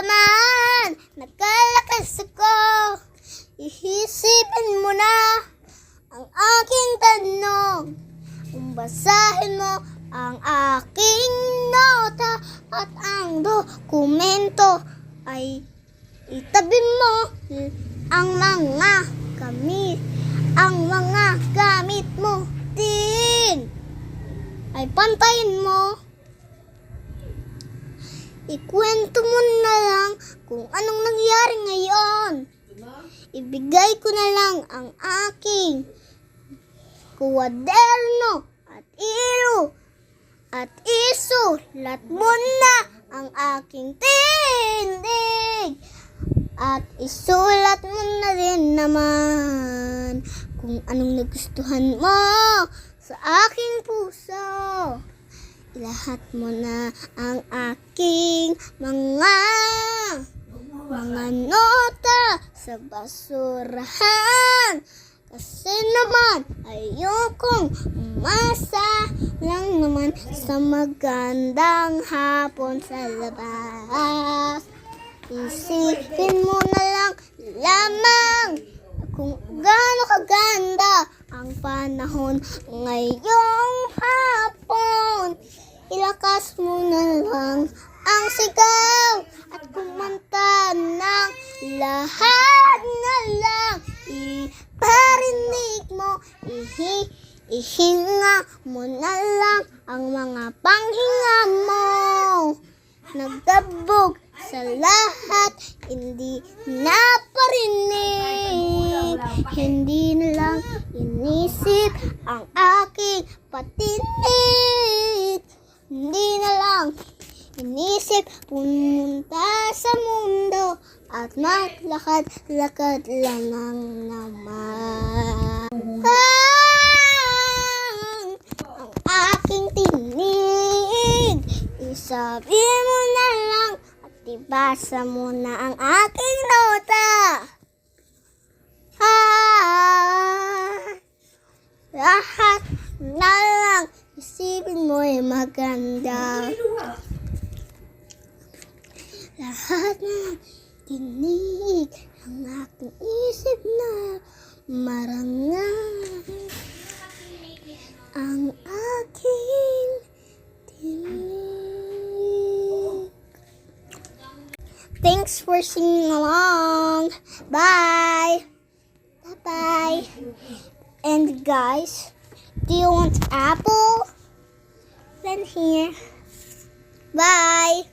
naman, nagkalakas ako. Iisipin mo na ang aking tanong. Kung basahin mo ang aking nota at ang dokumento, ay itabi mo ang mga gamit mo din. Ay pantayin mo. Ikwento mo na lang kung anong nangyari ngayon. Ibigay ko na lang ang aking kwaderno at ilo at isulat mo na ang aking tindig. At isulat mo na rin naman kung anong nagustuhan mo sa aking puso. Ilahat mo na ang aking mga nota sa basurahan. Kasi naman ayokong umasa lang naman sa magandang hapon sa labas. Isipin mo na lang lamang kung gaano kaganda ang panahon ngayong hapon. Ilakas mo na lang ang sigaw at kumanta ng lahat na lang. Iparinig mo, ihinga mo na lang ang mga panghinga mo. Nagdabog sa lahat, hindi naparinig. Hindi na lang inisip ang aking patinig. Hindi na lang inisip pumunta sa mundo at maglakad-lakad lang naman. Ang aking tinig, isabi mo na lang at ibasa mo na ang aking nota. Lahat na lang isipin mo ay maganda. Lahat na tinig ang aking isip na marangal. Ang aking tinig. Thanks for singing along. Bye. Bye-bye. And guys, do you want apple? Then here. Bye.